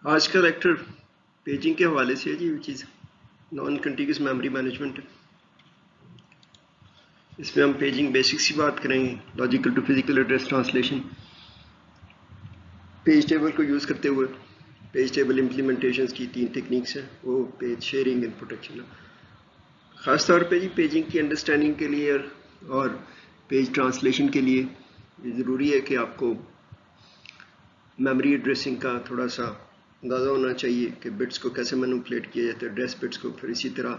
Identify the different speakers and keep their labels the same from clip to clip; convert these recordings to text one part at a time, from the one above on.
Speaker 1: آج کا lecture paging کے حوالے سے ہے جی، وہ چیز نان کنٹینیوس میموری مینجمنٹ ہے. اس میں ہم پیجنگ بیسکس کی بات کریں گے، logical to physical address translation, page table کو یوز کرتے ہوئے پیج ٹیبل امپلیمنٹیشنز کی 3 ٹیکنیکس ہیں، وہ پیج شیئرنگ اینڈ پروٹیکشن. خاص طور پہ جی پیجنگ کی انڈرسٹینڈنگ کے لیے اور پیج ٹرانسلیشن کے لیے یہ ضروری ہے کہ آپ کو میموری ایڈریسنگ کا تھوڑا سا اندازہ ہونا چاہیے کہ بٹس کو کیسے مینوپولیٹ کیا جاتا ہے، ایڈریس بٹس کو. پھر اسی طرح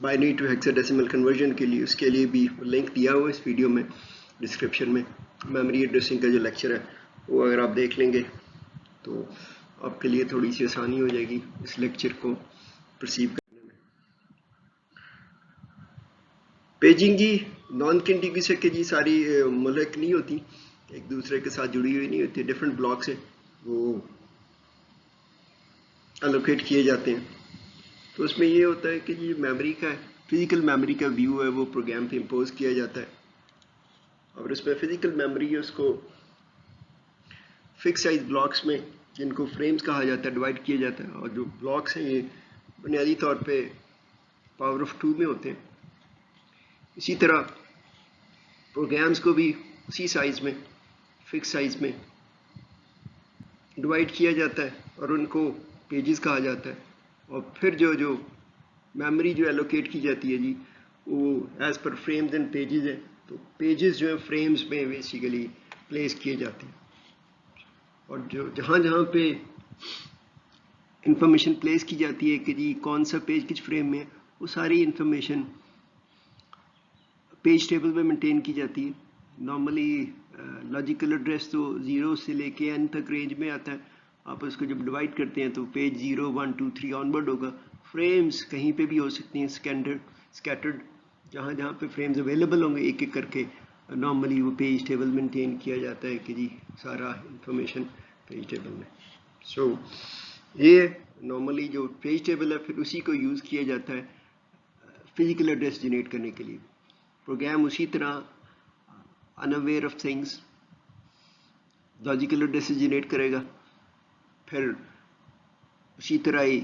Speaker 1: بائنری ٹو ہیکساڈیسیمل کنورژن کے لیے اس کے لیے بھی لنک دیا ہوا ہے اس ویڈیو میں ڈسکرپشن میں. میموری ایڈریسنگ کا جو لیکچر ہے وہ اگر آپ دیکھ لیں گے تو آپ کے لیے تھوڑی سی آسانی ہو جائے گی اس لیکچر کو پرسیو کرنے میں. پیجنگ جی نان کنٹینیوس ہے کہ جی ساری ملک نہیں ہوتی، ایک دوسرے کے ساتھ جڑی ہوئی نہیں ہوتی، ڈفرینٹ بلاکس ہیں وہ الوکیٹ کیے جاتے ہیں. تو اس میں یہ ہوتا ہے کہ جی میموری کا فزیکل میموری کا ویو ہے وہ پروگرام پہ امپوز کیا جاتا ہے، اور اس میں فزیکل میموری ہے اس کو فکس سائز بلاکس میں جن کو فریمز کہا جاتا ہے ڈیوائڈ کیا جاتا ہے، اور جو بلاکس ہیں یہ بنیادی طور پہ پاور آف 2 میں ہوتے ہیں. اسی طرح پروگرامز کو بھی اسی سائز میں فکس سائز میں ڈیوائڈ کیا جاتا ہے اور ان کو پیجز کہا جاتا ہے. اور پھر جو میموری جو ایلوکیٹ کی جاتی ہے جی وہ as per frames and pages ہے، تو پیجز جو ہیں فریمز میں بیسیکلی پلیس کیے جاتے ہیں، اور جو جہاں پہ انفارمیشن پلیس کی جاتی ہے کہ جی کون سا پیج کس فریم میں، وہ ساری انفارمیشن پیج ٹیبل میں مینٹین کی جاتی ہے. نارملی لاجیکل ایڈریس تو 0 سے لے کے n تک رینج میں آتا ہے. آپ اس کو جب ڈیوائڈ کرتے ہیں تو پیج 0 1 2 3 آنورڈ ہوگا. فریمز کہیں پہ بھی ہو سکتی ہیں اسکیٹرڈ، جہاں پہ فریمز اویلیبل ہوں گے ایک ایک کر کے نارملی وہ پیج ٹیبل مینٹین کیا جاتا ہے کہ جی سارا انفارمیشن پیج ٹیبل میں. سو یہ نارملی جو پیج ٹیبل ہے پھر اسی کو یوز کیا جاتا ہے فزیکل ایڈریس جنریٹ کرنے کے لیے. پروگرام اسی طرح unaware of things logical address generate کرے گا، پھر اسی طرح ہی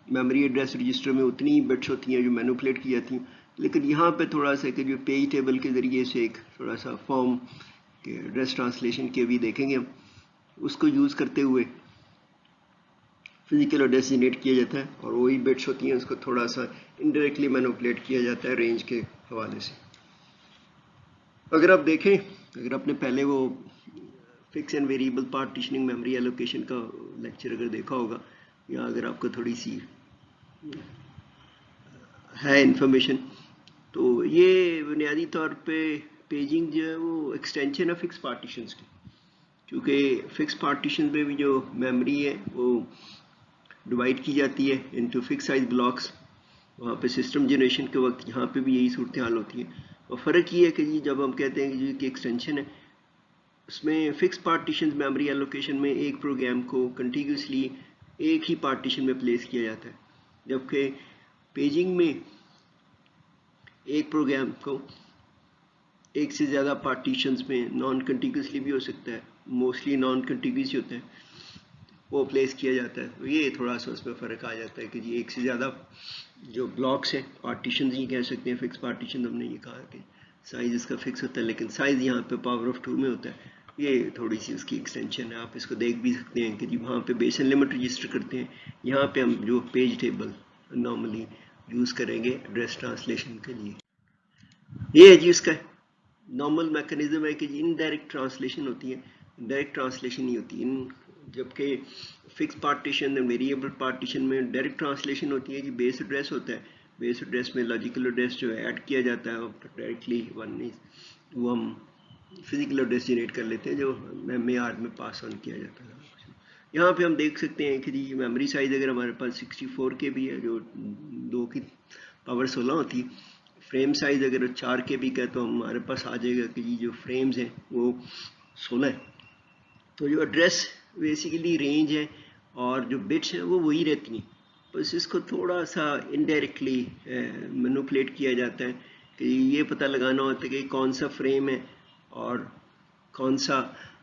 Speaker 1: میموری ایڈریس رجسٹر میں اتنی بٹس ہوتی ہیں جو مینوپولیٹ کی جاتی ہیں. لیکن یہاں پہ تھوڑا سا کہ جو پیج ٹیبل کے ذریعے سے ایک تھوڑا سا فارم کے ایڈریس ٹرانسلیشن کے بھی دیکھیں گے ہم، اس کو یوز کرتے ہوئے فزیکل ایڈریس جنریٹ کیا جاتا ہے اور وہی بٹس ہوتی ہیں اس کو تھوڑا سا انڈائریکٹلی مینوپولیٹ کیا جاتا ہے رینج کے حوالے سے. اگر آپ دیکھیں، اگر آپ نے پہلے وہ fix and variable partitioning memory allocation کا لیکچر اگر دیکھا ہوگا، یا اگر آپ کو تھوڑی سی ہے انفارمیشن، تو یہ بنیادی طور پہ پیجنگ جو ہے وہ ایکسٹینشن ہے فکس پارٹیشنز کی، کیونکہ فکس پارٹیشن میں بھی جو میموری ہے وہ ڈیوائڈ کی جاتی ہے انٹو فکس سائز بلاکس. وہاں پہ سسٹم جنریشن کے وقت یہاں پہ بھی یہی صورتحال ہوتی ہے. اور فرق یہ ہے کہ جی جب ہم کہتے ہیں کہ جی کی ایکسٹینشن ہے، اس میں فکس پارٹیشنز میموری ایلوکیشن میں ایک پروگرام کو کنٹینیوسلی ایک ہی پارٹیشن میں پلیس کیا جاتا ہے، جبکہ پیجنگ میں ایک پروگرام کو ایک سے زیادہ پارٹیشنز میں نان کنٹینیوسلی بھی ہو سکتا ہے، موسٹلی نان کنٹینیوس ہوتے ہیں، وہ پلیس کیا جاتا ہے. تو یہ تھوڑا سا اس میں فرق آ جاتا ہے کہ جی ایک سے زیادہ جو بلاکس ہیں پارٹیشنز ہی کہہ سکتے ہیں. فکس پارٹیشن ہم نے یہ کہا کہ سائز اس کا فکس ہوتا ہے، لیکن سائز یہاں پہ پاور آف 2 میں ہوتا ہے. یہ تھوڑی سی اس کی ایکسٹینشن ہے، آپ اس کو دیکھ بھی سکتے ہیں کہ جی وہاں پہ بیس اینڈ لمٹ رجسٹر کرتے ہیں، یہاں پہ ہم جو پیج ٹیبل نارملی یوز کریں گے ایڈریس ٹرانسلیشن کے لیے. یہ ہے جی اس کا نارمل میکانزم ہے کہ جی انڈائریکٹ ٹرانسلیشن ہوتی ہے، ڈائریکٹ ٹرانسلیشن نہیں ہوتی. جبکہ فکس پارٹیشن اور ویریبل پارٹیشن میں ڈائریکٹ ٹرانسلیشن ہوتی ہے جی. بیس ایڈریس ہوتا ہے، بیس ایڈریس میں لاجیکل ایڈریس جو ایڈ کیا جاتا ہے اور ڈائریکٹلی وہ ہم فزیکل ایڈریس جنریٹ کر لیتے ہیں جو معیار میں پاس آن کیا جاتا ہے. یہاں پہ ہم دیکھ سکتے ہیں کہ جی میموری سائز اگر ہمارے پاس 64 کے بھی ہے جو 2 کی پاور 16 ہوتی ہے، فریم سائز اگر 4 کے بی کا تو ہمارے پاس آ جائے گا کہ جی جو فریمز ہیں وہ 16 ہے. تو جو ایڈریس بیسیکلی رینج ہے اور جو بٹس ہیں وہ وہی رہتی ہیں، بس اس کو تھوڑا سا انڈائریکٹلی مینوپولیٹ کیا جاتا ہے کہ یہ پتہ لگانا ہوتا ہے کہ کون سا فریم ہے اور کون سا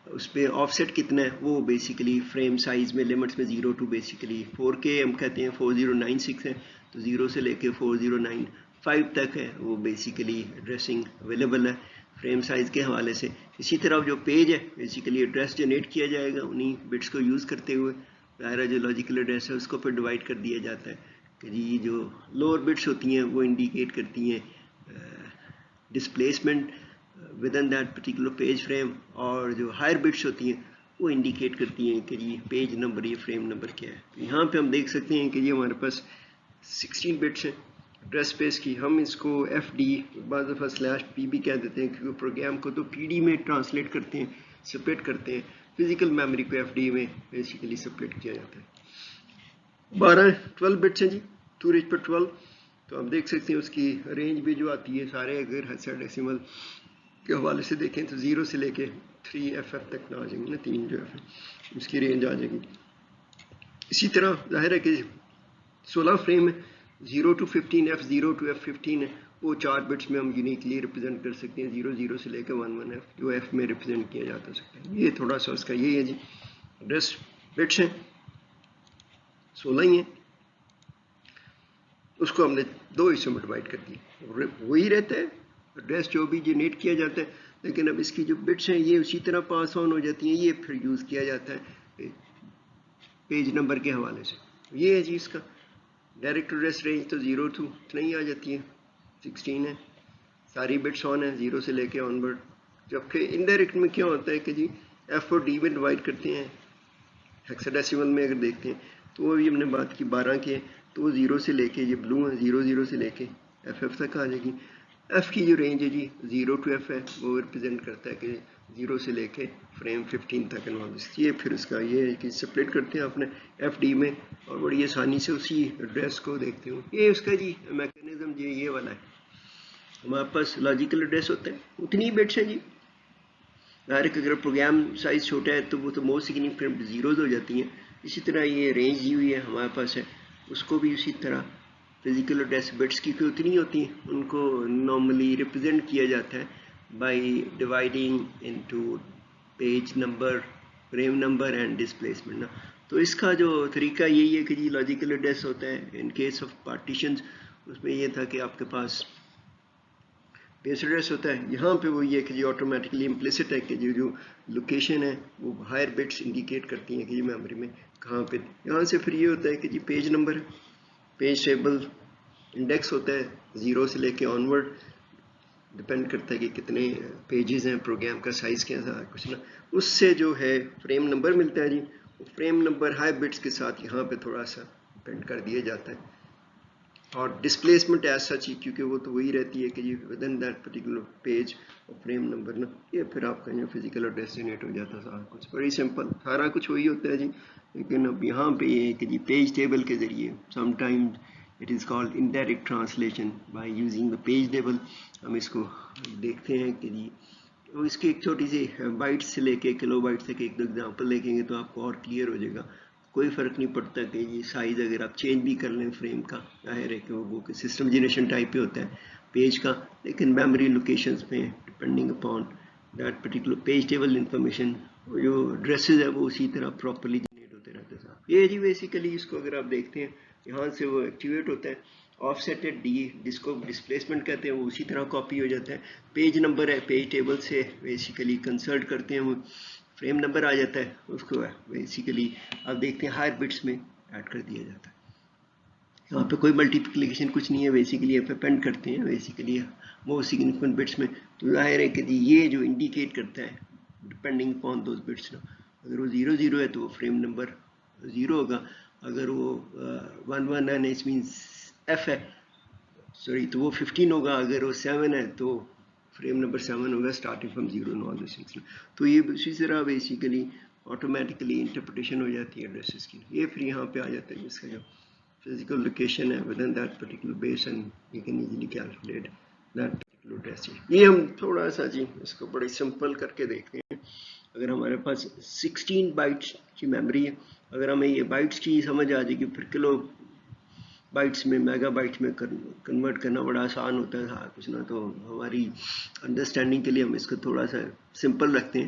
Speaker 1: اس پہ آف سیٹ کتنا ہے وہ بیسیکلی فریم سائز میں لمٹس میں 0 ٹو بیسیکلی 4K ہم کہتے ہیں 4096 ہے، تو 0 سے لے کے 4095 تک ہے وہ بیسیکلی ایڈریسنگ اویلیبل ہے فریم سائز کے حوالے سے. اسی طرح جو پیج ہے بیسیکلی ایڈریس جنریٹ کیا جائے گا انہی بٹس کو یوز کرتے ہوئے. ظاہر ہے جو لاجیکل ایڈریس ہے اس کو پھر ڈیوائڈ کر دیا جاتا ہے کہ جی جو لوور بٹس ہوتی ہیں وہ انڈیکیٹ کرتی ہیں displacement with in that particular page frame, اور جو ہائر بٹس ہوتی ہیں وہ انڈیکیٹ کرتی ہیں کہ جی پیج نمبر یا فریم نمبر کیا ہے. یہاں پہ ہم دیکھ سکتے ہیں کہ یہ ہمارے پاس 16 بٹس ہیں ایڈریس اسپیس کی. ہم اس کو ایف ڈی بعض دفعہ سلیش پی بھی کہہ دیتے ہیں کیونکہ پروگرام کو تو پی ڈی میں ٹرانسلیٹ کرتے ہیں، سپریٹ کرتے ہیں، فزیکل میموری کو ایف ڈی میں بیسیکلی سپریٹ کیا جاتا ہے. 12 بٹس ہیں جی 2^12. تو آپ دیکھ سکتے ہیں اس کی رینج بھی جو آتی ہے سارے اگر ہیکساڈیسیمل کے حوالے سے دیکھیں تو 0 سے لے کے 3FF تک نہ آ جائیں گے نا، 3 جو ہے اس کی رینج آ جائے گی. اسی طرح ظاہر ہے کہ 16 فریم ہے 0 to 15 F0 to F15 ہے، وہ 4 بٹس میں ہم یونیکلی ریپرزینٹ کر سکتے ہیں 00 سے لے کے 11F جو F میں ریپرزینٹ کیا جاتا سکتا ہے. یہ تھوڑا سا اس کا یہی ہے جی. ایڈریس بٹس ہیں 16 ہی ہیں، اس کو ہم نے 2 حصوں میں ڈیوائڈ کر دیا. وہی رہتا ہے ایڈریس جو بھی جنریٹ کیا جاتا ہے، لیکن اب اس کی جو بٹس ہیں یہ اسی طرح پاس آن ہو جاتی ہیں. یہ پھر یوز کیا جاتا ہے پیج نمبر کے حوالے سے. یہ ہے جی اس کا ڈائریکٹ ایڈریس رینج تو 0 to اتنا ہی آ جاتی ہے 16 ہے، ساری بٹس آن ہیں 0 سے لے کے آن ورڈ. جبکہ انڈائریکٹ میں کیا ہوتا ہے کہ جی ایف اور ڈی میں ڈیوائڈ کرتے ہیں. ہیکساڈیسیمل میں اگر دیکھتے ہیں تو وہ بھی ہم نے بات کی 12 کی ہے، تو وہ 0 سے لے کے یہ بلو ہے 00 سے لے کے FF تک آ جائے گی. ایف کی جو رینج ہے جی 0 to F ہے، وہ ریپرزینٹ کرتا ہے کہ 0 سے لے کے فریم 15 تک انوالوس. یہ پھر اس کا یہ ہے کہ سپریٹ کرتے ہیں آپ نے ایف ڈی میں اور بڑی آسانی سے اسی ایڈریس کو دیکھتے ہوں. یہ اس کا جی میکینزم جی یہ والا ہے. ہمارے پاس لاجیکل ایڈریس ہوتا ہے اتنی بٹس ہیں جی. ظاہر ہے کہ اگر پروگرام سائز چھوٹا ہے تو وہ تو موسٹ سگنیفیکنٹ زیروز ہو جاتی ہیں. اسی طرح یہ رینج دی ہوئی ہے ہمارے پاس ہے، اس کو بھی اسی طرح فزیکل ایڈریس بٹس کی کوئی اتنی ہوتی ہیں، ان کو نارملی ریپرزینٹ کیا جاتا ہے by dividing into page number, frame number and displacement. تو اس کا جو طریقہ یہی ہے کہ جی لاجیکل ایڈریس ہوتا ہے ان کیس آف پارٹیشنز. اس میں یہ تھا کہ آپ کے پاس بیس ایڈریس ہوتا ہے، یہاں پہ وہ یہ کہ جی آٹومیٹکلی امپلیسٹ ہے کہ جو لوکیشن ہے وہ ہائر بٹس انڈیکیٹ کرتی ہیں کہ جی میموری میں کہاں پہ. یہاں سے پھر یہ ہوتا ہے کہ جی پیج نمبر ہے، پیج ٹیبل انڈیکس ہوتا ہے 0 سے لے کے آن ورڈ، ڈپینڈ کرتا ہے کہ کتنے پیجز ہیں، پروگرام کا سائز کیا تھا کچھ نا. اس سے جو ہے فریم نمبر ملتا ہے جی، فریم نمبر ہائی بٹس کے ساتھ یہاں پہ تھوڑا سا ڈپینڈ کر دیا جاتا ہے. اور ڈسپلیسمنٹ ایز سچ ہی کیونکہ وہ تو وہی رہتی ہے کہ جی with in that particular page اور فریم نمبر نا، یہ پھر آپ کا جو فزیکل ایڈریس جنریٹ ہو جاتا ہے. سارا کچھ بڑی سمپل، سارا کچھ وہی ہوتا ہے جی. لیکن اب یہاں پہ یہ ہے کہ جی پیج ٹیبل کے ذریعے some time it is called indirect translation by using the page table. ہم اس کو دیکھتے ہیں کہ جی اس کی ایک چھوٹی سی بائٹ سے لے کے کلو بائٹ تک ایک دو ایگزامپل دیکھیں گے تو آپ کو اور کلیئر ہو جائے گا. کوئی فرق نہیں پڑتا کہ یہ سائز اگر آپ چینج بھی کر لیں فریم کا، ظاہر ہے کہ وہ سسٹم جنریشن ٹائپ پہ ہوتا ہے پیج کا، لیکن میموری لوکیشنز میں depending upon that particular page table information جو ایڈریسز ہے وہ اسی طرح پراپرلی جنریٹ ہوتے رہتے ہیں. یہ جی بیسیکلی اس کو اگر آپ دیکھتے ہیں یہاں سے وہ ایکٹیویٹ ہوتا ہے. آف سیٹڈ ڈی جس کو ڈسپلیسمنٹ کہتے ہیں وہ اسی طرح کاپی ہو جاتا ہے. پیج نمبر ہے پیج ٹیبل سے بیسیکلی کنسرٹ کرتے ہیں، وہ فریم نمبر آ جاتا ہے، اس کو بیسیکلی آپ دیکھتے ہیں ہائر بٹس میں ایڈ کر دیا جاتا ہے. یہاں پہ کوئی ملٹیپلیکیشن کچھ نہیں ہے، بیسیکلی آپ اپینڈ کرتے ہیں بیسیکلی موسٹ سگنیفیکنٹ بٹس میں. تو ظاہر ہے کہ یہ جو انڈیکیٹ کرتا ہے ڈپینڈنگ اپون دوز بٹس نا، اگر وہ 00 ہے تو وہ فریم نمبر 0 ہوگا، اگر وہ 11 ہے اس مینس ایف ہے سوری تو وہ 15 ہوگا، اگر وہ 7 ہے تو فریم نمبر 7 ہوگا starting from 0 and all these things. تو یہ اسی طرح بیسیکلی آٹومیٹکلی انٹرپریٹیشن ہو جاتی ہے ایڈریسز کی. یہ پھر یہاں پہ آ جاتا ہے اس کا جو فزیکل لوکیشن ہے with in that particular base and you can easily calculate that particular address. یہ ہم تھوڑا سا جی اس کو بڑی سمپل کر کے دیکھتے ہیں. اگر ہمارے پاس 16 بائٹس کی میموری ہے، اگر ہمیں یہ بائٹس کی سمجھ آ جائے گی پھر کلو بائٹس میں میگا بائٹس میں کنورٹ کرنا بڑا آسان ہوتا ہے کچھ نا. تو ہماری انڈرسٹینڈنگ کے لیے ہم اس کو تھوڑا سا سمپل رکھتے ہیں.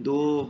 Speaker 1: 2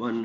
Speaker 1: 1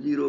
Speaker 1: 0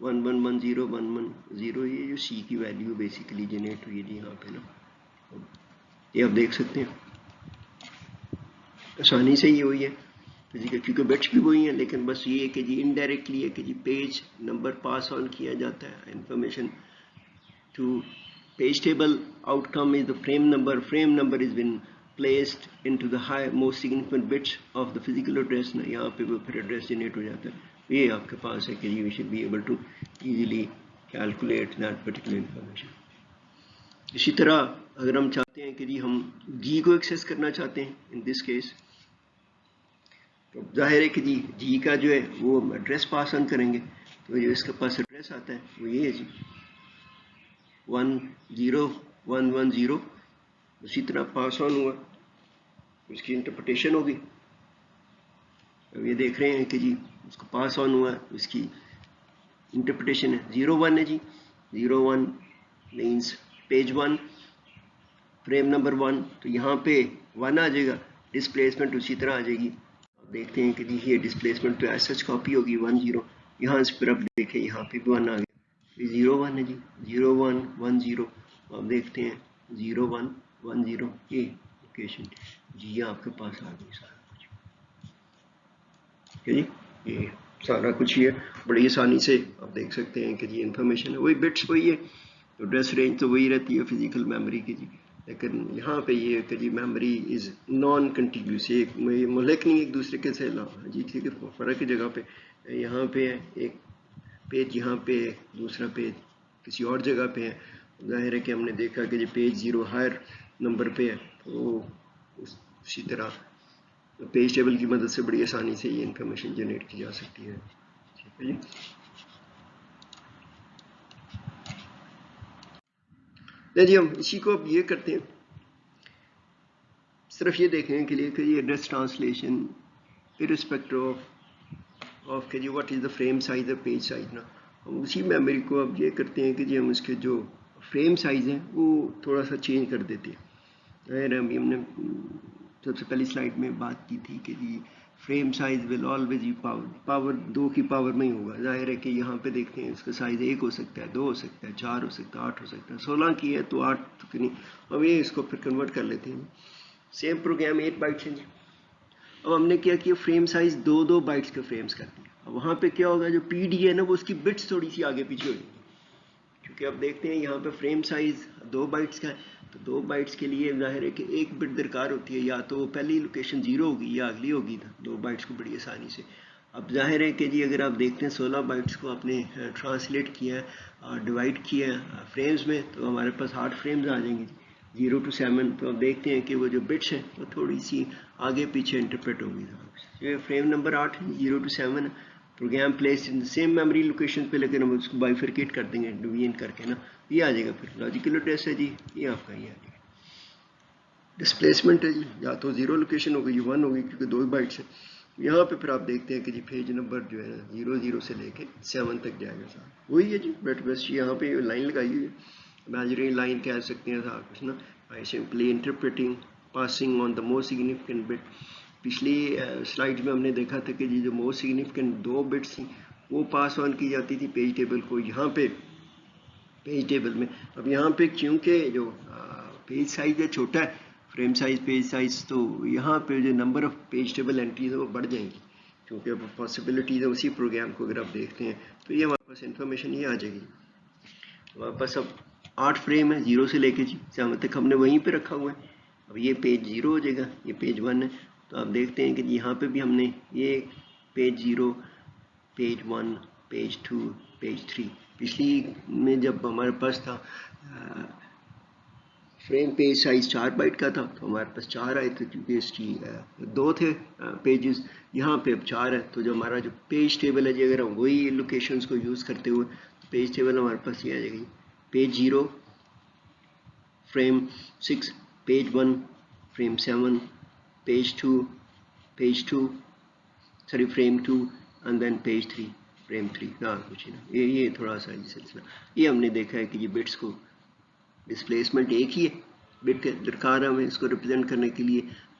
Speaker 1: 11101110, یہ جو سی کی ویلیو بیسیکلی جنریٹ ہوئی ہے جی یہاں پہ نا، یہ آپ دیکھ سکتے ہیں آسانی سے یہ ہوئی ہے کیونکہ بٹس بھی وہی ہیں، لیکن بس یہ ہے کہ جی انڈائریکٹلی ہے کہ جی پیج نمبر پاس آن کیا جاتا ہے information to page table. Outcome is the frame number is been placed into the high most significant bits of the physical address. نا یہاں پہ وہ پھر ایڈریس جنریٹ ہو جاتا ہے، یہ آپ کے پاس ہے کہ you should be able to easily calculate that particular information. اسی طرح اگر ہم چاہتے ہیں کہ جی ہم جی کو ایکسیس کرنا چاہتے ہیں ان دس کیس، تو ظاہر ہے کہ جی کا جو ہے وہ ہم ایڈریس پاس آن کریں گے، تو جو اس کے پاس ایڈریس آتا ہے وہ یہ ہے جی 10110. اسی طرح پاس آن ہوا، اس کی انٹرپریٹیشن ہوگی. اب یہ دیکھ رہے ہیں کہ جی اس کو پاس آن ہوا، اس کی انٹرپریٹیشن ہے 01 ہے جی. 01 مینس پیج 1 فریم نمبر 1، تو یہاں پہ 1 آ جائے گا، ڈسپلیسمنٹ اسی طرح آ جائے گی. آپ دیکھتے ہیں کہ جی یہ ڈسپلیسمنٹ تو ایس ایچ کاپی ہوگی 10، یہاں اس پر اب دیکھیں یہاں پہ بھی 1 آ گیا، 01 ہے جی 0110. آپ دیکھتے ہیں 0110 یہ لوکیشن جی آپ کے پاس آ گئی سارا کچھ. جی یہ سارا کچھ ہی ہے، بڑی آسانی سے آپ دیکھ سکتے ہیں کہ جی انفارمیشن ہے، وہی بٹس وہی ہے، تو ایڈریس رینج تو وہی رہتی ہے فزیکل میموری کی جی. لیکن یہاں پہ یہ ہے کہ جی میموری از نان کنٹینیوس، ایک ملک نہیں ایک دوسرے کے سے جی ٹھیک ہے، فرق کی جگہ پہ یہاں پہ ہے ایک پیج، یہاں پہ دوسرا پیج کسی اور جگہ پہ ہے. ظاہر ہے کہ ہم نے دیکھا کہ جی پیج 0 ہائر نمبر پہ ہے، تو اسی طرح پیج ٹیبل کی مدد سے بڑی آسانی سے یہ انفارمیشن جنریٹ کی جا سکتی ہے. ٹھیک ہے جی. جی ہم اسی کو اب یہ کرتے ہیں، صرف یہ دیکھنے کے لیے کہ یہ ایڈریس ٹرانسلیشن irrespective آف کہ جی what is the frame size اور پیج سائز نا، ہم اسی میموری کو اب یہ کرتے ہیں کہ جی ہم اس کے جو فریم سائز ہیں وہ تھوڑا سا چینج کر دیتے ہیں. ہم نے سب سے پہلی سلائڈ میں بات کی تھی کہ جی frame size will always power 2 کی پاور میں ہی ہوگا. ظاہر ہے کہ یہاں پہ دیکھتے ہیں اس کا سائز 1 ہو سکتا ہے، 2 ہو سکتا ہے، 4 ہو سکتا ہے، 8 ہو سکتا ہے. 16 کی ہے تو 8 تو نہیں، اب یہ اس کو پھر کنورٹ کر لیتے ہیں. سیم پروگرام 8 بائٹس ہیں جی. اب ہم نے کیا کیا فریم سائز 2 بائٹس کے فریمز کر دیا. اب وہاں پہ کیا ہوگا، جو پی ڈی ہے نا وہ اس کی بٹس تھوڑی سی آگے پیچھے ہو جائیں گی، کیونکہ اب دیکھتے ہیں یہاں پہ فریم سائز 2 بائٹس کا ہے، تو 2 بائٹس کے لیے ظاہر ہے کہ ایک بٹ درکار ہوتی ہے، یا تو پہلی لوکیشن 0 ہوگی یا اگلی ہوگی 2 بائٹس کو بڑی آسانی سے. اب ظاہر ہے کہ جی اگر آپ دیکھتے ہیں 16 بائٹس کو آپ نے ٹرانسلیٹ کیا ہے اور ڈیوائڈ کیا ہے فریمز میں، تو ہمارے پاس 8 فریمز آ جائیں گے 0 to 7. تو اب دیکھتے ہیں کہ وہ جو بٹس ہیں وہ تھوڑی سی آگے پیچھے انٹرپریٹ ہوگی. یہ فریم نمبر 8 ہے 0 to 7، program place in same memory location پہ، لیکن ہم اس کو بائیفرکیٹ کر دیں گے ڈویژن کر کے نا، یہ آ جائے گا. پھر لاجیکل ایڈریس ہے جی یہ آپ کا یہ آ جائے گا. ڈسپلیسمنٹ ہے جی یا تو 0 لوکیشن ہوگی یا 1 ہوگی، کیونکہ 2 بائٹس ہیں. یہاں پہ پھر آپ دیکھتے ہیں کہ جی پیج نمبر جو ہے 00 سے لے کے 7 تک جائے گا صاحب، وہی ہے جی. بس یہاں پہ لائن لگائی ہوئی ہے، امیجنری لائن کہہ سکتے ہیں صاحب کچھ نا. By simply interpreting passing on the most significant but. پچھلی سلائڈ میں ہم نے دیکھا تھا کہ جی جو موسٹ سگنیفیکنٹ 2 بٹس تھیں وہ پاس آن کی جاتی تھی پیج ٹیبل کو. یہاں پہ پیج ٹیبل میں اب یہاں پہ چونکہ جو پیج سائز ہے چھوٹا ہے، فریم سائز پیج سائز، تو یہاں پہ جو number of page table entries ہے وہ بڑھ جائیں گی، کیونکہ اب پاسبلٹیز ہے اسی پروگرام کو اگر آپ دیکھتے ہیں تو یہ ہمارے پاس انفارمیشن یہ آ جائے گی. ہمارے پاس اب 8 فریم ہے 0 سے لے کے 7 تک، ہم نے وہیں پہ رکھا ہوا ہے. اب یہ پیج 0 ہو جائے گا، یہ پیج 1 ہے. تو آپ دیکھتے ہیں کہ یہاں پہ بھی ہم نے یہ پیج 0، پیج 1، پیج 2، پیج 3. پچھلی میں جب ہمارے پاس تھا فریم پیج سائز 4 بائٹ کا تھا تو ہمارے پاس 4 آئے تھے، کیونکہ اس کی 2 تھے پیجز. یہاں پہ اب 4 ہے، تو جو ہمارا جو پیج ٹیبل ہے جی اگر ہم وہی لوکیشنز کو یوز کرتے ہوئے تو پیج ٹیبل ہمارے پاس یہ آ جائے گی. Page 0 frame 6، page 1 frame 7، page 2 frame 2، and then page 3 frame 3. کچھ نا یہ تھوڑا سا یہ سلسلہ یہ ہم نے دیکھا ہے کہ یہ بٹس کو ڈسپلیسمنٹ ایک ہی ہے، بٹ درکار ہمیں اس کو ریپرزینٹ کرنے کے لیے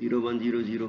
Speaker 1: 0100।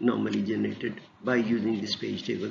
Speaker 1: normally generated by using this page table।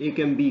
Speaker 1: 1 MB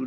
Speaker 1: 2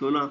Speaker 1: 16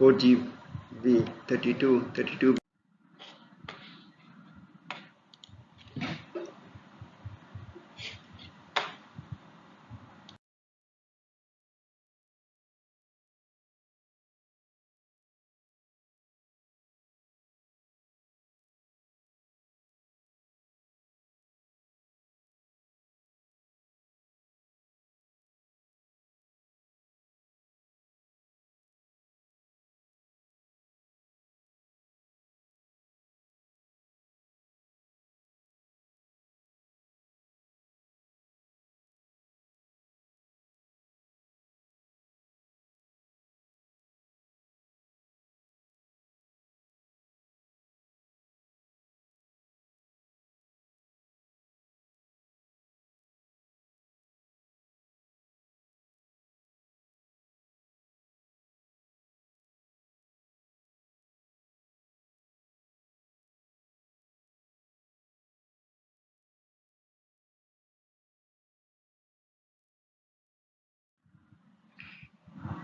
Speaker 1: 4 GB 32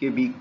Speaker 1: KB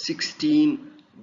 Speaker 1: 16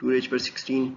Speaker 1: 2h/16,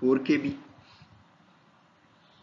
Speaker 1: 4 KB,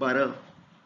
Speaker 1: 12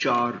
Speaker 1: 4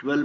Speaker 1: 12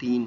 Speaker 1: 3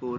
Speaker 1: 4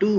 Speaker 1: 2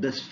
Speaker 1: 10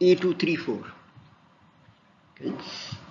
Speaker 1: E234,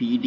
Speaker 1: PD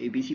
Speaker 1: ABC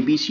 Speaker 1: ABC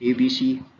Speaker 1: ABC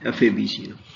Speaker 1: FABC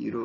Speaker 1: 0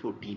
Speaker 1: 14,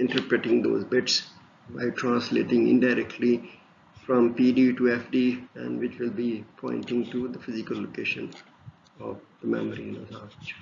Speaker 1: interpreting those bits by translating indirectly from PD to FD, and which will be pointing to the physical location of the memory।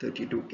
Speaker 1: 32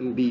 Speaker 1: MB,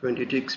Speaker 1: 26।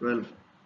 Speaker 1: 12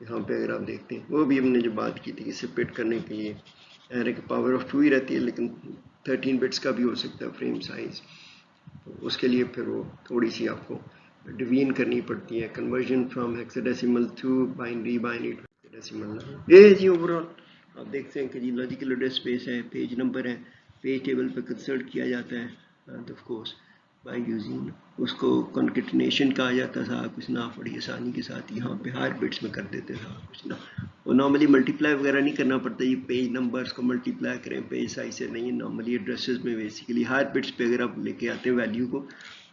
Speaker 1: یہاں پہ اگر آپ دیکھتے ہیں وہ بھی ہم نے جو بات کی تھی کہ سپریٹ کرنے کے لیے ایرے کی پاور آف 2 ہی رہتی ہے، لیکن 13 بٹس کا بھی ہو سکتا ہے فریم سائز. اس کے لیے پھر وہ تھوڑی سی آپ کو ڈویژن کرنی پڑتی ہے، conversion from hexadecimal to binary to hexadecimal. یہ جی اوور آل آپ دیکھتے ہیں کہ جی لاجیکل ایڈریس اسپیس ہے، پیج نمبر ہے، پیج ٹیبل پہ کنسلٹ کیا جاتا ہے and of course by using اس کو کنکیٹنیشن کہا جاتا تھا. کچھ نہ بڑی آسانی کے ساتھ یہاں پہ ہائر بٹس میں کر دیتے تھا کچھ نہ، وہ نارملی ملٹیپلائی وغیرہ نہیں کرنا پڑتا. یہ پیج نمبرس کو ملٹیپلائی کریں پیج سائز سے نہیں، نارملی ایڈریسز میں بیسیکلی ہائر بٹس پہ اگر آپ لے کے آتے ہیں ویلیو کو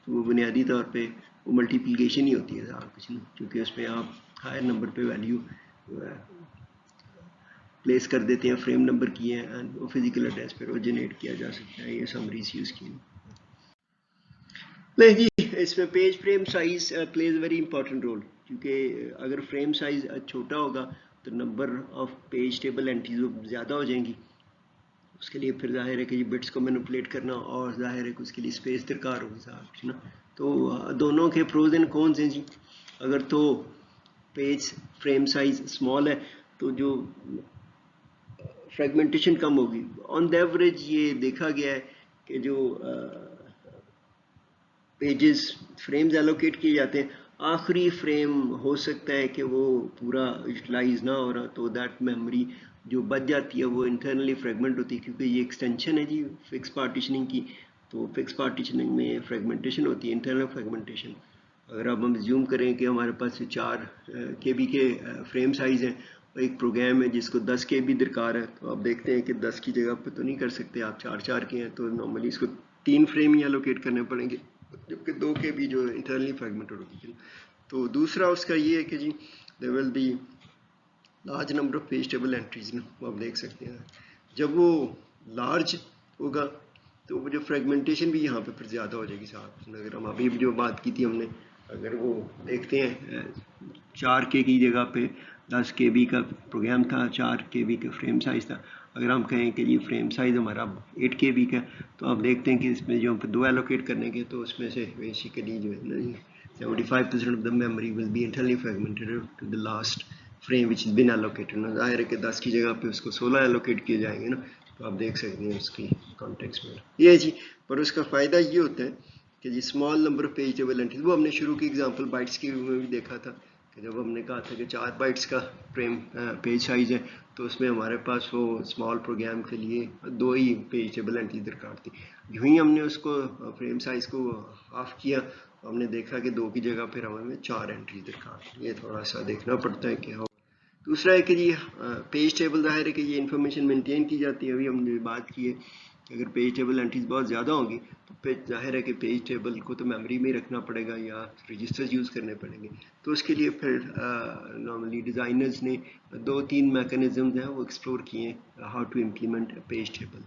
Speaker 1: تو وہ بنیادی طور پہ وہ ملٹیپلیکیشن ہی ہوتی ہے سارا کچھ نہیں، کیونکہ اس میں آپ ہائر نمبر پہ ویلیو پلیس کر دیتے ہیں، فریم نمبر کی ہے اینڈ وہ فزیکل ایڈریس پہ وہ جنریٹ کیا جا سکتا ہے. یہ سمریز یوز کی نہیں جی. اس میں page frame size plays very important role, کیونکہ اگر فریم سائز چھوٹا ہوگا تو number of page table entries زیادہ ہو جائیں گی. اس کے لیے پھر ظاہر ہے کہ یہ بٹس کو مینپولیٹ کرنا اور ظاہر ہے کہ اس کے لیے اسپیس درکار ہوگی صاحب نا. تو دونوں کے پروز اینڈ کونز ہیں جی. اگر تو پیج فریم سائز اسمال ہے تو جو فریگمنٹیشن کم ہوگی. آن دا ایوریج یہ دیکھا گیا ہے کہ جو پیجز فریمز ایلوکیٹ کیے جاتے ہیں آخری فریم ہو سکتا ہے کہ وہ پورا یوٹیلائز نہ ہو رہا، تو دیٹ میموری جو بچ جاتی ہے وہ انٹرنلی فریگمنٹ ہوتی ہے، کیونکہ یہ ایکسٹینشن ہے جی فکس پارٹیشننگ کی. تو فکس پارٹیشننگ میں فریگمنٹیشن ہوتی ہے، انٹرنل فریگمنٹیشن. اگر اب ہم زیوم کریں کہ ہمارے پاس 4 KB کے فریم سائز ہیں، ایک پروگرام ہے جس کو 10 KB درکار ہے، تو آپ دیکھتے ہیں کہ 10 کی جگہ پہ تو نہیں کر سکتے آپ، 4 کے ہیں تو نارملی اس کو 3 فریم ہی الوکیٹ کرنے پڑیں گے، جبکہ 2 KB جو انٹرنلی فریگمنٹڈ ہوگی. تو دوسرا اس کا یہ ہے کہ جی there will be large number of page table entries نا، وہ آپ دیکھ سکتے ہیں جب وہ لارج ہوگا تو وہ جو فریگمنٹیشن بھی یہاں پہ پھر زیادہ ہو جائے گی صاحب. اگر ہم ابھی جو بات کی تھی ہم نے، اگر وہ دیکھتے ہیں 4K کی جگہ پہ 10 KB کا پروگرام تھا، 4 KB کا فریم سائز تھا. اگر ہم کہیں کہ یہ فریم سائز ہمارا 8 KB کا، تو آپ دیکھتے ہیں کہ اس میں جو ہم 2 ایلوکیٹ کرنے کے تو اس میں سے بیسیکلی جو ہے نا 75% of the memory will be internally fragmented to the last frame which has been allocated. نا ظاہر ہے کہ 10 کی جگہ پہ اس کو 16 ایلوکیٹ کیے جائیں گے نا، تو آپ دیکھ سکتے ہیں اس کی کانٹیکس میں یہ جی. پر اس کا فائدہ یہ ہوتا ہے کہ جی small number of page table entries, وہ ہم نے شروع کی ایگزامپل بائٹس کی میں بھی دیکھا تھا کہ جب ہم نے کہا تھا کہ 4 بائٹس کا فریم پیج سائز ہے تو اس میں ہمارے پاس وہ اسمال پروگرام کے لیے 2 ہی پیج ٹیبل اینٹریز درکار تھی. یوں ہی ہم نے اس کو فریم سائز کو آف کیا، ہم نے دیکھا کہ 2 کی جگہ پھر ہمیں 4 اینٹریز درکار. یہ تھوڑا سا دیکھنا پڑتا ہے کہ دوسرا ہے کہ جی پیج ٹیبل ظاہر ہے کہ یہ انفارمیشن مینٹین کی جاتی ہے. ابھی ہم نے بات کی ہے کہ اگر پیج ٹیبل اینٹریز بہت زیادہ ہوں گی تو پھر ظاہر ہے کہ پیج ٹیبل کو تو میموری میں ہی رکھنا پڑے گا یا رجسٹرز یوز کرنے پڑیں گے. تو اس کے لیے پھر نارملی ڈیزائنرز نے 2-3 میکانزمز ہیں وہ ایکسپلور کیے ہیں how to implement page table.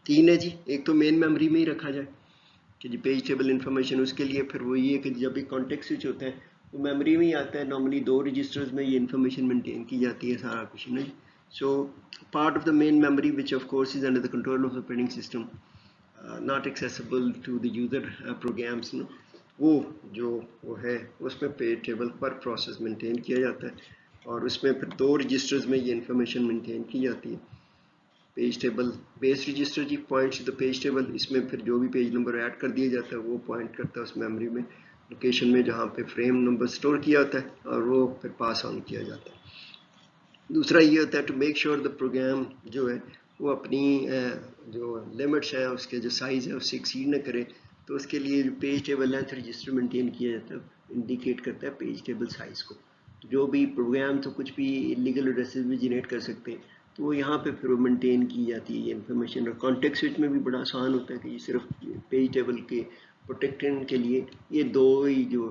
Speaker 1: 3 ہے جی. ایک تو مین میموری میں ہی رکھا جائے کہ جی پیج ٹیبل انفارمیشن، اس کے لیے پھر وہ یہ ہے کہ جب بھی کانٹیکٹ سوئچ ہوتا ہے وہ میموری میں ہی آتا ہے. نارملی 2 رجسٹرز میں یہ انفارمیشن مینٹین کی جاتی ہے سارا کچھ نا. So part of the main memory which of course is under the control of the operating system not accessible to the user programs نا، وہ ہے اس میں پیج ٹیبل پر پروسیس مینٹین کیا جاتا ہے اور اس میں پھر 2 رجسٹرز میں یہ انفارمیشن مینٹین کی جاتی ہے. پیج ٹیبل بیس رجسٹر جی پوائنٹس دا پیج ٹیبل، اس میں پھر جو بھی پیج نمبر ایڈ کر دیا جاتا ہے وہ پوائنٹ کرتا ہے اس میموری میں لوکیشن میں جہاں پہ فریم نمبر سٹور کیا ہوتا ہے اور وہ پھر پاس آن کیا جاتا ہے. دوسرا یہ ہوتا ہے to make sure the program جو ہے وہ اپنی جو لمٹس ہیں اس کے جو سائز ہے اس سے ایکسیڈ نہ کرے. تو اس کے لیے جو page table length register maintain کیا جاتا ہے انڈیکیٹ کرتا ہے پیج ٹیبل سائز کو. جو بھی پروگرام تو کچھ بھی انلیگل ایڈریسز بھی جنریٹ کر سکتے ہیں تو وہ یہاں پہ پھر مینٹین کی جاتی ہے یہ انفارمیشن. اور کانٹیکٹ سوئچ میں بھی بڑا آسان ہوتا ہے کہ یہ صرف پیج ٹیبل کے پروٹیکٹنگ کے لیے یہ 2 ہی جو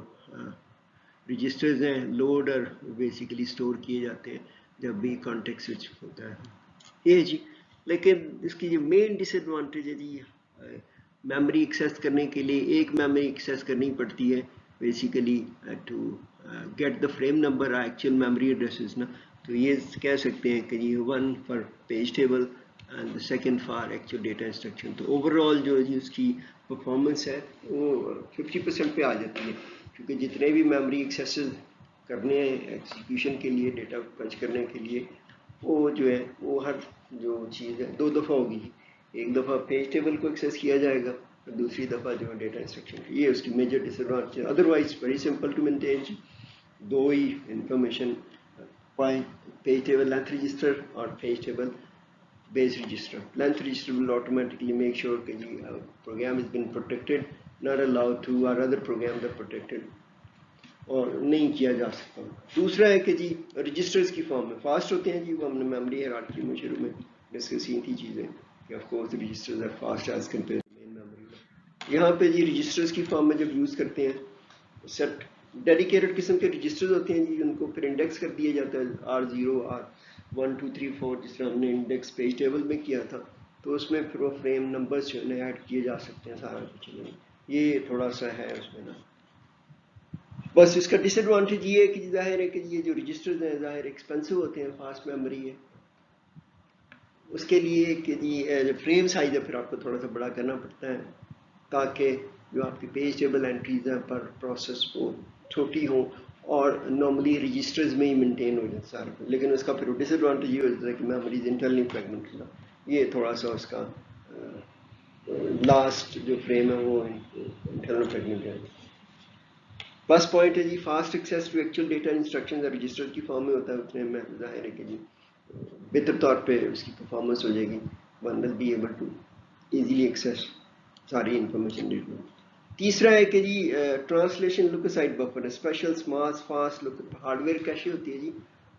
Speaker 1: رجسٹرز ہیں لوڈ اور بیسیکلی سٹور کیے جاتے ہیں جب بھی کانٹیکٹ سوئچ ہوتا ہے یہ جی. لیکن اس کی جو مین ڈس ایڈوانٹیج ہے جی میموری ایکسیس کرنے کے لیے ایک میموری ایکسیس کرنی پڑتی ہے basically to get the frame number actual memory addresses نا. تو یہ کہہ سکتے ہیں کہ یہ 1 for page table and second for actual data instruction. تو اوور آل جو جی اس کی پرفارمنس ہے وہ 50% پہ آ جاتی ہے کیونکہ جتنے بھی میموری ایکسیسز کرنے ہیں ایگزیکیوشن کے لیے، ڈیٹا پنچ کرنے کے لیے، وہ جو ہے وہ ہر جو چیز ہے 2 دفعہ ہوگی. ایک دفعہ پیج ٹیبل کو ایکسیس کیا جائے گا اور دوسری دفعہ جو ہے ڈیٹا انسٹرکشن. یہ اس کی میجر ڈس ایڈوانٹیج ہے. Otherwise very simple to maintain. 2 ہی information, page table length register اور page table base register. Length register will automatically make sure کہ جی program has been protected, not allowed to or other programs are protected اور نہیں کیا جا سکتا. دوسرا ہے کہ جی رجسٹرز کی فارم میں فاسٹ ہوتے ہیں جی. وہ ہم نے میموری ہیرارکی میں شروع میں ڈسکس کی تھی چیزیں کہ of course registers are fast as compare main memory میں. یہاں پہ جی رجسٹرز کی فارم میں جب یوز کرتے ہیں سیٹ ڈیڈیکیٹڈ قسم کے رجسٹرز ہوتے ہیں جی. ان کو پھر انڈیکس کر دیا جاتا ہے R0 R1 2 3 4 جس طرح ہم نے انڈیکس پیج ٹیبل میں کیا تھا. تو اس میں پھر وہ فریم نمبرز جو ہے ایڈ کیے جا سکتے ہیں سارا کچھ. یہ تھوڑا سا ہے اس میں نا. بس اس کا ڈس ایڈوانٹیج یہ ہے کہ ظاہر ہے کہ یہ جو رجسٹرز ہیں ظاہر ایکسپینسو ہوتے ہیں. فاسٹ میموری ہے اس کے لیے کہ جی فریم سائز ہے پھر آپ کو تھوڑا سا بڑا کرنا پڑتا ہے تاکہ جو آپ کی پیج ٹیبل انٹریز ہیں پر پروسیس وہ چھوٹی ہوں اور نارملی رجسٹرز میں ہی مینٹین ہو جائے سارے. لیکن اس کا پھر ڈس ایڈوانٹیج یہ ہوتا ہے کہ میموریز انٹرنلی فریگمنٹ ہونا. یہ تھوڑا سا اس کا لاسٹ جو فریم ہے وہ انٹرنل فریگمنٹ ہے. فرسٹ پوائنٹ ہے جی fast access to actual data instruction register کی فارم میں ہوتا ہے. اتنے میں ظاہر ہے کہ جی بہتر طور پہ اس کی پرفارمنس ہو جائے گی. One will be able to easily access ساری انفارمیشن ڈیٹا. تیسرا ہے کہ جی translation look aside buffer special smart fast look hardware cache ہوتی ہے جی.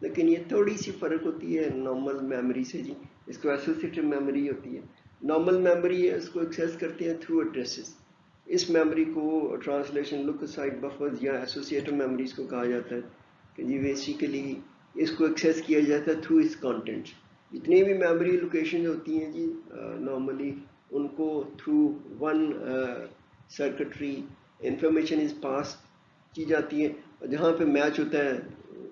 Speaker 1: لیکن یہ تھوڑی سی فرق ہوتی ہے نارمل میموری سے جی. اس کو ایسوسیٹیو میموری ہوتی ہے. نارمل میموری ہے اس کو ایکسیس کرتے ہیں تھرو ایڈریسز. اس میموری کو ٹرانسلیشن لک اسائڈ بفرز یا ایسوسیٹیو میموریز کو کہا جاتا ہے کہ جی بیسیکلی اس کو ایکسیس کیا جاتا ہے تھرو اس کانٹینٹ. جتنی بھی میموری لوکیشن ہوتی ہیں جی نارملی ان کو through one circuitry information is pass کی جاتی ہے. جہاں پہ میچ ہوتا ہے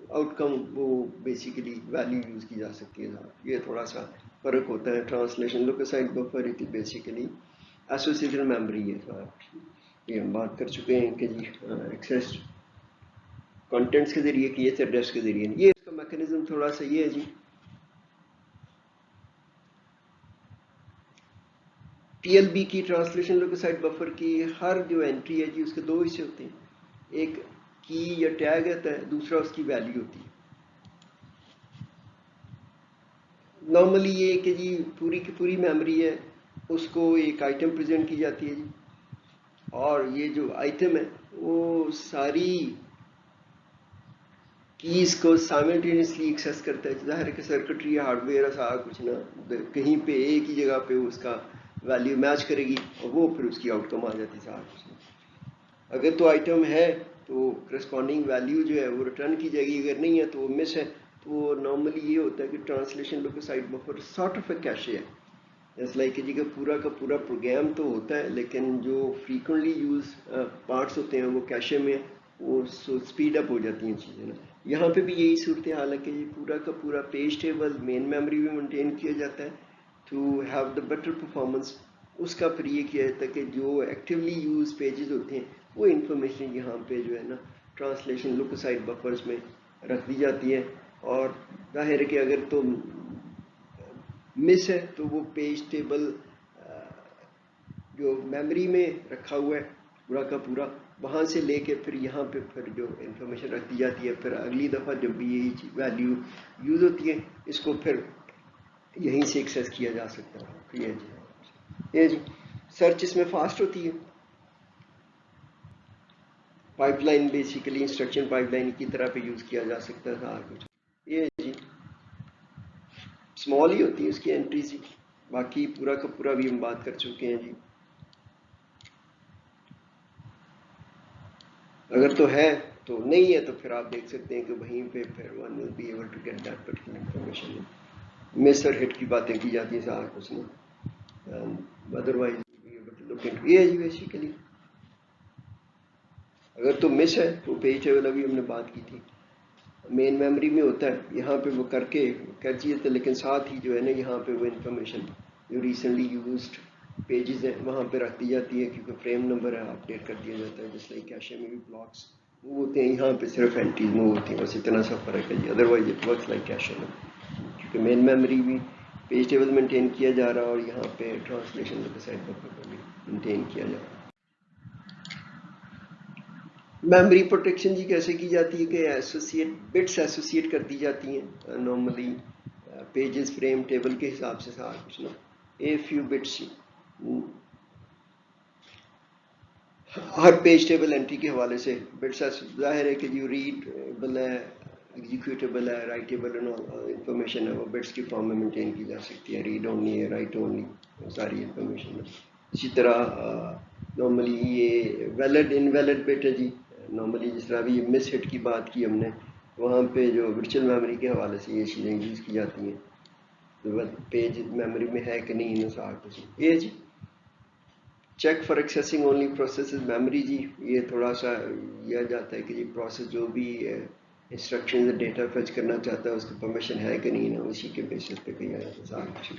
Speaker 1: آؤٹ کم وہ بیسیکلی ویلیو یوز کی جا سکتی ہے. یہ تھوڑا سا فرق ہوتا ہے. Translation look aside buffer it basically associative memory ہے. یہ ہم بات کر چکے ہیں کہ جی ایکسیس کانٹینٹس کے ذریعے کیے تھے ایڈریس کے ذریعے. یہ اس کا میکینزم تھوڑا سا یہ ہے جی TLB کی ٹرانسلیشن لک اسائڈ بفر کی ہر جو انٹری ہے جی اس کے 2 حصے ہوتے ہیں. ایک کی یا ٹیگ ہوتا ہے, دوسرا اس کی ویلیو ہوتی ہے. نارملی یہ کہ جی پوری کی پوری میموری ہے اس کو ایک آئٹم پریزنٹ کی جاتی ہے جی. اور یہ جو آئٹم ہے وہ ساری کیز کو سائملٹینیسلی ایکسیس کرتا ہے. ظاہر ہے کہ سرکٹری ہارڈ ویئر سارا کچھ نہ کہیں پہ ایک ہی جگہ پہ اس کا ویلیو میچ کرے گی اور وہ پھر اس کی آؤٹ کم آ جاتی ہے سارا کچھ. اگر تو آئٹم ہے تو کرسپونڈنگ ویلیو جو ہے وہ ریٹرن کی جائے گی. اگر نہیں ہے تو وہ مس ہے. تو نارملی یہ ہوتا ہے کہ translation look aside buffer sort of a cache ہے. اس لائک جی کہ پورا کا پورا پروگرام تو ہوتا ہے لیکن جو فریکوینٹلی یوز پارٹس ہوتے ہیں وہ کیشے میں وہ اسپیڈ اپ ہو جاتی ہیں چیزیں نا. یہاں پہ بھی یہی صورتحال ہے کہ یہ پورا کا پورا پیج ٹیبل مین میموری میں مینٹین کیا جاتا ہے to have the better performance. اس کا پھر یہ کیا جاتا ہے کہ جو ایکٹیولی یوز پیجز ہوتے ہیں وہ انفارمیشن یہاں پہ جو ہے نا ٹرانسلیشن لک اسائڈ بفرز میں رکھ دی جاتی ہے. اور ظاہر ہے کہ اگر تو مس ہے تو وہ پیج ٹیبل جو میموری میں رکھا ہوا ہے پورا کا پورا وہاں سے لے کے پھر یہاں پہ پھر جو انفارمیشن رکھ دی جاتی ہے. پھر اگلی دفعہ جب بھی یہی ویلیو یوز ہوتی ہے اس کو پھر یہیں سے ایکسیس کیا جا سکتا ہے. یہ جی سرچ اس میں فاسٹ ہوتی ہے. Pipe line basically instruction pipe line کی طرح پہ یوز کیا جا سکتا تھا. کچھ یہ جی اسمال ہی ہوتی ہے اس کی انٹریز ہی. باقی پورا کا پورا بھی ہم بات کر چکے ہیں جی. اگر تو ہے تو نہیں ہے تو پھر آپ دیکھ سکتے ہیں کہ وہیں پہ پھر one will be able to get that particular information. Miss اور ہٹ کی باتیں کی جاتی ہیں سارا کچھ نہیں. ادروائز یہ ہے جی بیسیکلی اگر تو مس ہے تو پیج ٹیبل ابھی ہم نے بات کی تھی مین میموری میں ہوتا ہے. یہاں پہ وہ کر کے کر دیے تھے لیکن ساتھ ہی جو ہے نا یہاں پہ وہ انفارمیشن جو ریسنٹلی یوزڈ پیجز ہیں وہاں پہ رکھ دی جاتی ہے کیونکہ فریم نمبر ہے اپڈیٹ کر دیا جاتا ہے. جس لائک کیشے میں بھی بلاکس موو ہوتے ہیں, یہاں پہ صرف اینٹریز موو ہوتی ہیں, بس اتنا سا فرق ہے جی. Otherwise it works like cache ہے, کیونکہ مین میموری بھی پیج ٹیبل مینٹین کیا جا رہا ہے اور یہاں پہ ٹرانسلیشن سائڈ پر بھی مینٹین کیا جا رہا ہے. میموری پروٹیکشن جی کیسے کی جاتی ہے کہ بٹس ایسوسیٹ کر دی جاتی ہیں نارملی پیجز فریم ٹیبل کے حساب سے سارا کچھ نا, a few bits Hare page table entry کے حوالے سے بٹس ظاہر ہے کہ جو ریڈبل ہے, ایگزیکیوٹیبل ہے, رائٹیبل انفارمیشن ہے, وہ بٹس کی فارم میں مینٹین کی جا سکتی ہے. ریڈ اونلی ہے, رائٹ اونلی, ساری انفارمیشن ہے. اسی طرح نارملی یہ ویلڈ انویلڈ بٹ ہے جی. نارملی جس طرح ابھی مس ہٹ کی بات کی ہم نے, وہاں پہ جو ورچوئل میموری کے حوالے سے یہ چیزیں یوز کی جاتی ہیں, تو پیج میموری میں ہے کہ نہیں سارا کچھ. یہ جی check for accessing only processes memory جی, یہ تھوڑا سا کیا جاتا ہے کہ جی پروسیس جو بھی انسٹرکشن ڈیٹا فیچ کرنا چاہتا ہے اس کی پرمیشن ہے کہ نہیں نا, اسی کے بیسس پہ کیا جاتا ہے سارا کچھ.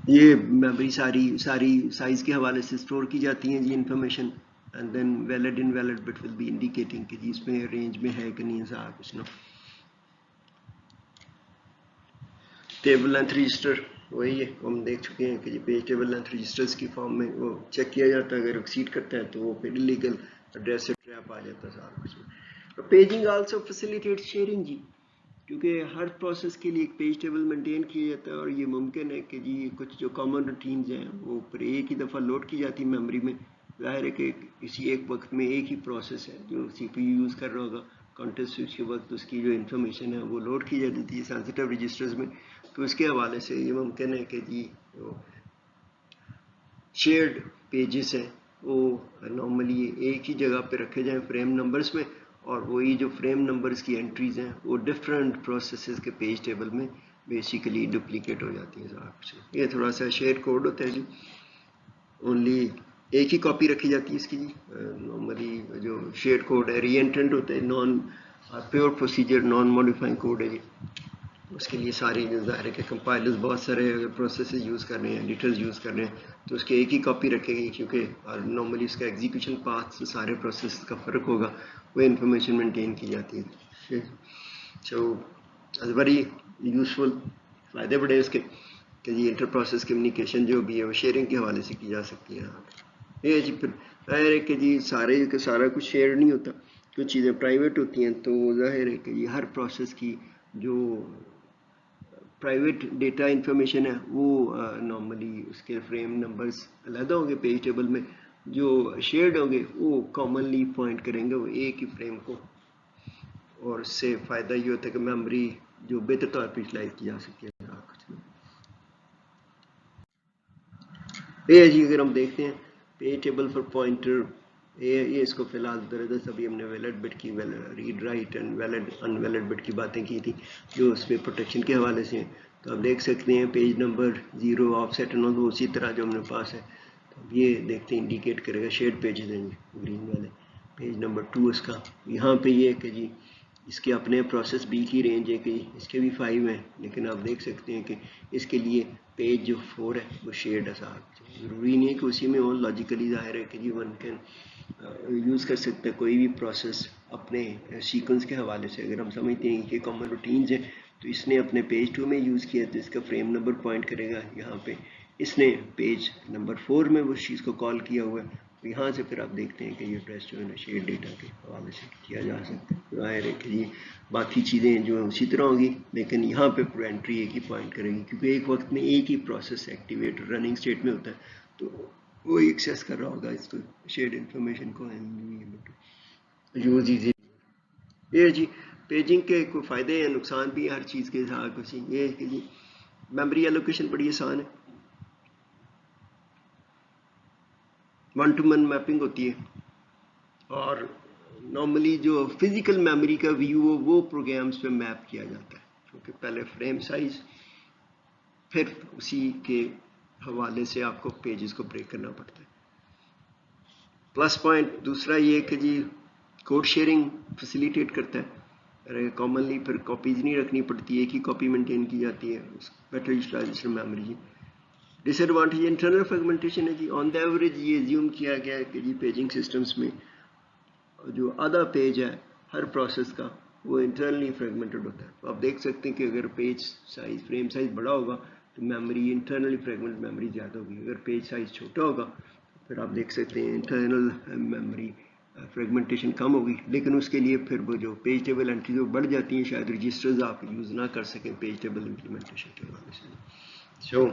Speaker 1: یہ میموری ساری سائز کے حوالے سے اسٹور کی جاتی ہیں جی information, and then valid invalid bit will be indicating کہ جی اس میں رینج میں ہے کہ نہیں سارا کچھ نا. ٹیبل لینتھ رجسٹر وہی ہے, ہم دیکھ چکے ہیں کہ جی پیج ٹیبل لینتھ رجسٹرز کی فارم میں وہ چیک کیا جاتا ہے, اگر ایکسیڈ کرتا ہے تو وہ پھر انلیگل ایڈریس سے ٹریپ آ جاتا ہے سارا کچھ. پیجنگ آلسو فیسیلیٹیٹ شیئرنگ جی, کیونکہ ہر پروسیس کے لیے ایک پیج ٹیبل مینٹین کیا جاتا ہے, اور یہ ممکن ہے کہ جی کچھ جو کامن روٹینز ہیں وہ پر ایک ہی دفعہ لوڈ کی جاتی ہے میموری میں. ظاہر ہے کہ کسی ایک وقت میں ایک ہی پروسیس ہے جو سی پی یو یوز کر رہا ہوگا, کانٹیکسٹ سوئچ کے وقت اس کی جو انفارمیشن ہے وہ لوڈ کی جاتی تھی سینسیٹیو رجسٹرز میں. تو اس کے حوالے سے یہ ممکن ہے کہ جی شیئرڈ پیجز ہیں وہ نارملی ایک ہی جگہ پہ رکھے جائیں فریم نمبرز میں, اور وہی جو فریم نمبرز کی انٹریز ہیں وہ ڈفرینٹ پروسیسز کے پیج ٹیبل میں بیسیکلی ڈپلیکیٹ ہو جاتی ہیں سارا کچھ. یہ تھوڑا سا شیئر کوڈ ہوتا ہے جی, اونلی ایک ہی کاپی رکھی جاتی ہے اس کی جی. نارملی جو شیئر کوڈ ہے ری انٹرنٹ ہوتا ہے, non pure procedure non modifying code ہے جی. اس کے لیے ساری ظاہر ہے کہ کمپائلرز بہت سارے اگر پروسیسز یوز کر رہے ہیں, ایڈیٹرز یوز کر رہے ہیں, تو اس کے ایک ہی کاپی رکھے گی, کیونکہ نارملی اس کا ایگزیکیوشن پاتھ سے سارے پروسیس کا فرق ہوگا, وہ انفارمیشن مینٹین کی جاتی ہے. سو ویری یوزفل, فائدے بڑے اس کے کہ جی انٹر پروسیس کمیونیکیشن جو بھی ہے وہ شیئرنگ کے حوالے سے کی جا سکتی ہے. یہ جی پھر ظاہر ہے کہ جی سارا کچھ شیئر نہیں ہوتا, کچھ چیزیں پرائیویٹ ہوتی ہیں, تو ظاہر ہے کہ جی ہر پروسیس کی جو پرائیویٹ ڈیٹا انفارمیشن ہے وہ نارملی اس کے فریم نمبرز علیحدہ ہوں گے پیج ٹیبل میں, جو شیئرڈ ہوں گے وہ کامنلی پوائنٹ کریں گے وہ ایک ہی فریم کو, اور اس سے فائدہ یہ ہوتا ہے کہ میموری جو بہتر طور پر یوٹیلائز کی جا سکتی ہے. یہ جی اگر ہم دیکھتے ہیں پیج ٹیبل فار پوائنٹر, یہ اس کو فی الحال دردست ابھی ہم نے ویلڈ بٹ کی read write and valid in valid but کی باتیں کی تھی جو اس میں پروٹیکشن کے حوالے سے ہیں. تو آپ دیکھ سکتے ہیں پیج نمبر 0 آف سیٹ وہ اسی طرح جو ہمارے پاس ہے. تو اب یہ دیکھتے ہیں انڈیکیٹ کرے گا شیڈ پیجز ہیں جی گرین والے. پیج نمبر 2 اس کا, یہاں پہ یہ ہے کہ جی اس کے اپنے پروسیس بی کی رینج ہے کہ اس کے بھی 5 ہیں, لیکن آپ دیکھ سکتے ہیں کہ اس کے لیے پیج جو 4 ہے وہ شیئرڈ ہے صاحب. ضروری نہیں ہے کہ اسی میں ہو, لاجیکلی ظاہر ہے کہ جی ون کین یوز کر سکتے ہیں کوئی بھی پروسیس اپنے سیکوینس کے حوالے سے. اگر ہم سمجھتے ہیں کہ کامن روٹینز ہیں تو اس نے اپنے پیج 2 میں یوز کیا تو اس کا فریم نمبر پوائنٹ کرے گا یہاں پہ, اس نے پیج نمبر 4 میں اس چیز کو کال کیا ہوا ہے, یہاں سے پھر آپ دیکھتے ہیں کہ یہ ایڈریس جو ہے نا شیئر ڈیٹا کے حوالے سے کیا جا سکتا ہے. ظاہر ہے کہ یہ باقی چیزیں جو ہیں اسی طرح ہوگی, لیکن یہاں پہ پورا انٹری ایک ہی پوائنٹ کرے گی, کیونکہ ایک وقت میں ایک ہی پروسیس ایکٹیویٹ رننگ اسٹیٹ میں ہوتا ہے, تو وہ ایکسیس کر رہا ہوگا اس کو شیئرڈ انفارمیشن کو یوز ایزی. یہ جی پیجنگ کے کوئی فائدے ہیں, نقصان بھی ہے ہر چیز کے ساتھ کچھ. یہ ہے کہ جی میموری ایلوکیشن بڑی آسان ہے, 1-to-1 میپنگ ہوتی ہے, اور نارملی جو فزیکل میموری کا ویو ہو وہ پروگرامز پہ میپ کیا جاتا ہے, کیونکہ پہلے فریم سائز پھر اسی کے حوالے سے آپ کو پیجز کو بریک کرنا پڑتا ہے. پلس پوائنٹ دوسرا یہ کہ جی کوڈ شیئرنگ فیسیلیٹیٹ کرتا ہے, کامنلی پھر کاپیز نہیں رکھنی پڑتی, ایک ہی کاپی مینٹین کی جاتی ہے, بیٹر یوٹیلائزیشن میموری. ڈس ایڈوانٹیج انٹرنل فریگمنٹیشن ہے جی. آن دا ایوریج یہ ایزیوم کیا گیا ہے کہ جی پیجنگ سسٹمس میں جو آدھا پیج ہے ہر پروسیس کا وہ انٹرنلی فریگمنٹڈ ہوتا ہے. تو آپ دیکھ سکتے ہیں کہ اگر پیج سائز فریم سائز بڑا ہوگا تو میموری انٹرنلی فریگمنٹ میموری زیادہ ہوگی. اگر پیج سائز چھوٹا ہوگا پھر آپ دیکھ سکتے ہیں انٹرنل میموری فریگمنٹیشن کم ہوگی. لیکن اس کے لیے پھر وہ جو پیج ٹیبل انٹریز وہ بڑھ جاتی ہیں, شاید رجسٹرز آپ یوز نہ کر سکیں پیج ٹیبل امپلیمنٹیشن کے حوالے سے. سو